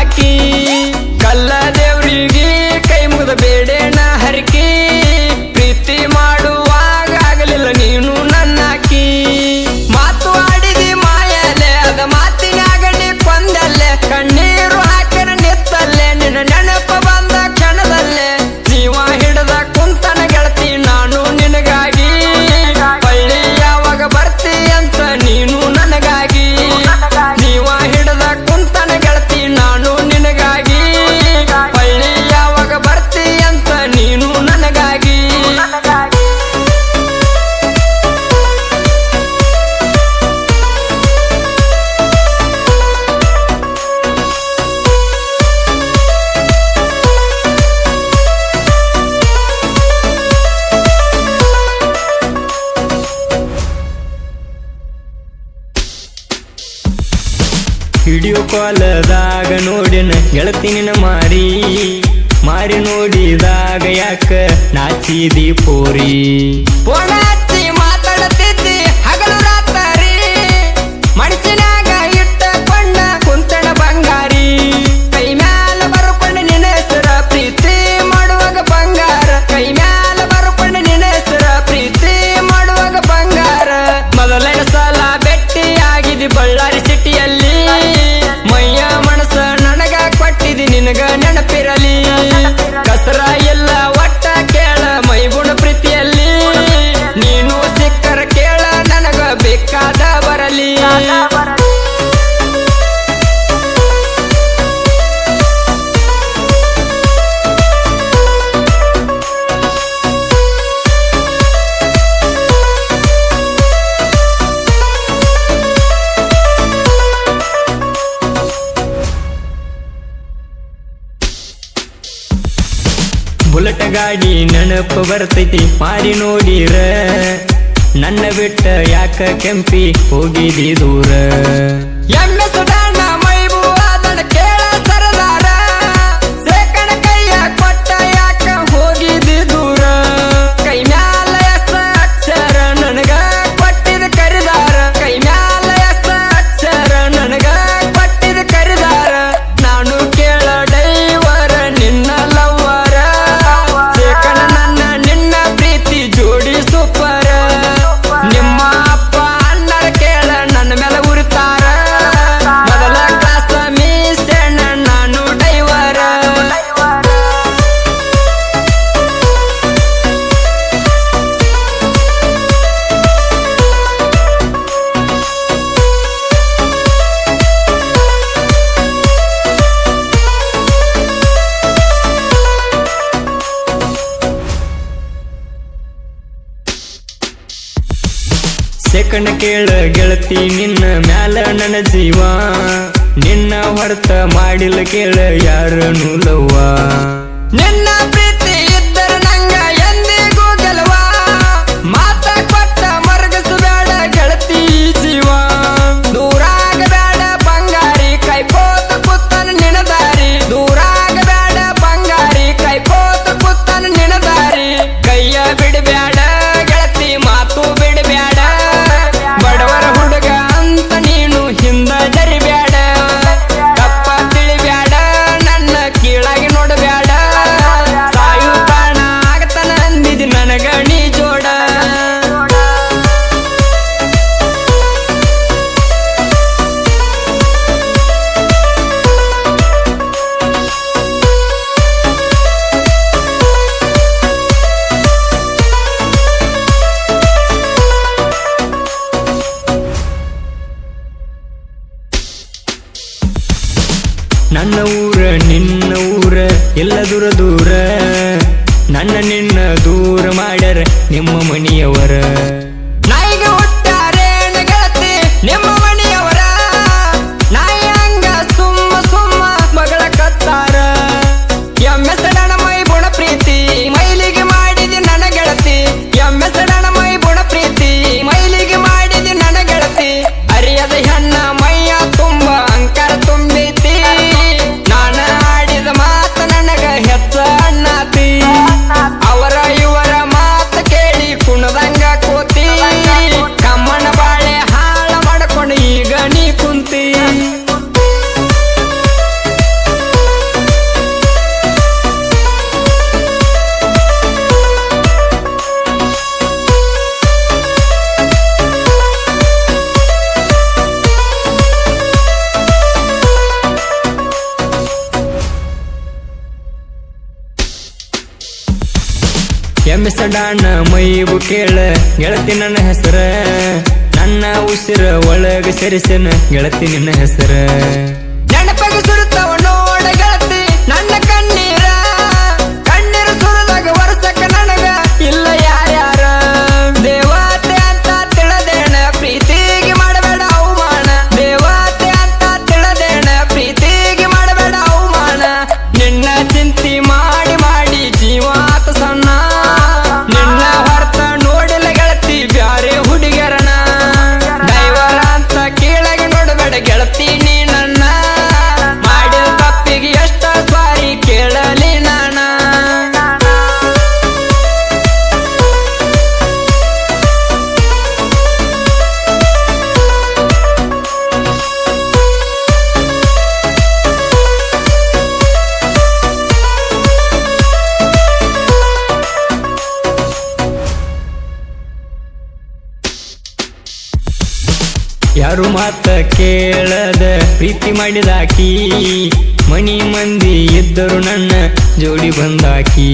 ಆಕಿ ಕಲ್ಲ ದೇವ್ರಿಗೆ ಕೈ ಮುಗಿದ ಬೇಡೇನ ಹರಿಕಿ ಪ್ರೀತಿ ಮಾಡುವಾಗ ಆಗಲಿಲ್ಲ ನೀನು ನನ್ನಾಕಿ ಮಾತು ಆಡಿದಿ ಮಾಯಲೆ ಅದ ಮಾತಿನಾಗ ನೀ ಕೊಂದಲ್ಲೆ ಕಣ್ಣೀರು ಹಾಕಿರ ನಿತ್ತಲ್ಲೇ ನಿನ್ನ ನೆನಪ ಬಂದ ಕ್ಷಣದಲ್ಲೇ ಜೀವ ಹಿಡದ ಕುಂತನ ಗೆಳತಿ ನಾನು ನಿನಗಾಗಿ ಪಳ್ಳಿ ಯಾವಾಗ ಬರ್ತಿ ಅಂತ ನೀನು ನನಗಾಗಿ ಜೀವ ಹಿಡದ ಕುಂತನ ಗೆಳತಿ ನಾನು ನಿನಗಾಗಿ ಪಳ್ಳಿ ಯಾವಾಗ ಬರ್ತಿ ಅಂತ ನೀನು ನನಗಾಗಿ ವಿಡಿಯೋ ಕಾಲದಾಗ ನೋಡಿನ ಗೆಳತಿ ನಿನ್ನ ಮಾರಿ ನೋಡಿದಾಗ ಯಾಕ ನಾಚಿದಿ ಪೋರಿ ಫೋನ್ ಹಚ್ಚಿ ಮಾತಾಡತಿದ್ದಿ ಹಗಲು ರಾತ್ರಿ ಮನಸ್ಸಿನಾಗ ಇಟ್ಟಕೊಂಡ ಕುಂತಣ ಬಂಗಾರಿ ಕೈ ಮ್ಯಾಲ ಬರ್ಕೊಂಡ ನಿನ್ನ ಹೆಸರ ಪ್ರೀತಿ ಮಾಡುವಾಗ ಬಂಗಾರ ಕೈ ಮ್ಯಾಲ ಬರ್ಕೊಂಡ ನಿನ್ನ ಹೆಸರ ಪ್ರೀತಿ ಮಾಡುವಾಗ ಬಂಗಾರ ಮೊದಲನೇ ಸಲ ಭೇಟಿ ಆಗಿದಿ ಬಳ್ಳಾರಿ ಸಿಟಿಯಲ್ಲಿ ಮೈಯ ಮನಸ್ಸ ನನಗ ಕೊಟ್ಟಿದಿ ನಿನಗ ನೆನಪಿರಲಿ ಕಸರ ಎಲ್ಲ ಒಟ್ಟ ಕೇಳ ಮೈಗುಣ ಪ್ರೀತಿಯಲ್ಲಿ ನೀನು ಸಿಕ್ಕರ ಕೇಳ ನನಗ ಬೇಕಾದ ಬರಲಿ ಬುಲೆಟ್ ಗಾಡಿ ನೆನಪು ಬರ್ತೈತಿ ಮಾರಿ ನೋಡಿರ ನನ್ನ ಬಿಟ್ಟ ಯಾಕ ಕೆಂಪಿ ಹೋಗಿದಿ ದೂರ ಎಮ್ಮೆ ಸುಧಾನ ಮೈಬೂ ಅದನ್ನ ಕೇಳ ಸರದಾರ ಸೇಕಣ ಕೈಯ ಕೊಟ್ಟ ಯಾಕ ಹೋಗಿದಿ ದೂರ ಕೈ ಮ್ಯಾಲ ಎಸ ಅಕ್ಷರ ನನಗ ಕೊಟ್ಟಿದ ಕರಿದಾರ ಕೈ ಮ್ಯಾಲ ಎಸ ಅಕ್ಷರ ನನಗ ಕೊಟ್ಟಿದ ಕರಿದಾರ ನಾನು ಕೇಳ ಡೈವರ ನಿನ್ನ ಲವ್ವರ ಸೇಕಣ ನನ್ನ ನಿನ್ನ ಪ್ರೀತಿ ಜೋಡಿ ಸೂಪರ ನಿಮ್ಮ ಅಪ್ಪ ಅಣ್ಣರ ಕೇಳ ನನ್ನ ಮೇಲೆ ಉರಿತಾರ ಮೊದಲ ಕ್ಲಾಸ ಮೀಸೆಣ್ಣ ನಾನು ಡೈವರ ಸೆಕಂಡ ಕೇಳ ಗೆಳತಿ ನಿನ್ನ ಮ್ಯಾಲ ನನ್ನ ಜೀವ ನಿನ್ನ ಹೊರತ ಮಾಡಿಲ್ಲ ಕೇಳ ಯಾರನು ಲವ್ವ ನಿನ್ನ ಪ್ರೀತಿ ಇದ್ದರೆ ನಂಗ ಎಂದಿಗೂ ಗೆಲುವ ಮಾತ ಕೊಟ್ಟ ಮರಗಸಬೇಡ ಗೆಳತಿ ಜೀವ ದೂರಾಗಬೇಡ ಬಂಗಾರಿ ಕೈಕೋತ ಕುತ್ತನ ನಿನದಾರಿ ದೂರಾಗಬೇಡ ಬಂಗಾರಿ ಕೈಕೋತ ಕುತ್ತನ ನಿನದಾರಿ ಕೈಯ ಬಿಡಬೇಡ ಗೆಳತಿ ಮಾತು ಬಿಡಬೇಡ ಬಡವರ ಹುಡುಗ ಅಂತ ನೀನು ಹಿಂದ ಜರಿಬ್ಯಾಡ ತಪ್ಪ ತಿಳಿಬ್ಯಾಡ ನನ್ನ ಕೀಳಾಗಿ ನೋಡಬ್ಯಾಡ ಸಾಯು ತಾಣ ಆಗತನ ಅಂದಿದಿ ನನಗ ನೀ ಜೋಡ ನನ್ನ ಊರ ನಿನ್ನ ಊರ ಎಲ್ಲ ದೂರ ದೂರ ನನ್ನ ನಿನ್ನ ದೂರ ಮಾಡ್ಯಾರ ನಿಮ್ಮ ಮನಿಯವರ ನಾಯಿಗೆ ಹುಟ್ಟಾರೇನ ಗೆಳತಿ ನಿಮ್ಮ ಮನಿಯವರ ನಾಯಿ ಹಂಗ ಸುಮ್ಮ ಸುಮ್ಮ ಮಗಳ ಕತ್ತಾರ ಎಮ್ಮೆಸಡಣ ಮೈ ಬುಣ ಪ್ರೀತಿ ಮೈಲಿಗೆ ಮಾಡಿದಿ ನನ್ನ ಗೆಳತಿ ಎಮ್ಮೆಸಡಣ ಮೈ ಬುಣ ಪ್ರೀತಿ ಮೈಲಿಗೆ ಮಾಡಿದಿ ನನ್ನ ಗೆಳತಿ ಅರಿಯದ ಹೆಣ್ಣ ಮೈಯ ತುಂಬ ಅಂಕಾರ ತುಂಬೈತಿ ನಾನ ಆಡಿದ ಮಾತ ನನಗ ಹೆಚ್ಚ ಅಣ್ಣಾತಿ ಅವರ ಇವರ ಮಾತ ಕೇಳಿ ಕುಣದಂಗ ಕೋತಿ ಎಮ್ಮಿಸಡಾಣ ಮೈಬು ಕೇಳ ಗೆಳತಿ ನನ್ನ ಹೆಸರ ನನ್ನ ಉಸಿರ ಒಳಗ ಸರಿಸನ ಗೆಳತಿ ನಿನ್ನ ಹೆಸರ ನೆನಪಾಗಿ ಸುರುತ್ತವ ನೋಡ ಗೆಳತಿ ನನ್ನ ಕಣ್ಣೀರ ಕಣ್ಣೀರು ಸುರದಾಗ ವರ್ಷಕ್ಕ ನನಗ ಇಲ್ಲ ಯಾರ್ಯಾರ ದೇವತೆ ಅಂತ ತಿಳದೇಣ ಪ್ರೀತಿಗೆ ಮಾಡಬೇಡ ಅವಮಾನ ದೇವತೆ ಅಂತ ತಿಳದೇಣ ಪ್ರೀತಿಗೆ ಮಾಡಬೇಡ ಅವಮಾನ ನಿನ್ನ ಚಿಂತಿ ಮಾಡಿ ಮಾಡಿ ಜೀವಾತ ಸಣ್ಣ ನಿನ್ನ ಹೊರತ ನೋಡಿಲ್ಲ ಗೆಳತಿ ಬ್ಯಾರೆ ಹುಡುಗರಣ ದೈವರ ಅಂತ ಕೀಳಗೆ ನೋಡಬೇಡ ಗೆಳತಿ ನೀ ನನ್ನ ಮಾಡಿದ ತಪ್ಪಿಗೆ ಎಷ್ಟ ಸಾರಿ ಕೇಳಲಿ ನಾನ ಯಾರು ಮಾತ ಕೇಳದ ಪ್ರೀತಿ ಮಾಡಿದಾಕಿ ಮನಿ ಮಂದಿ ಇದ್ದರು ನನ್ನ ಜೋಡಿ ಬಂದಾಕಿ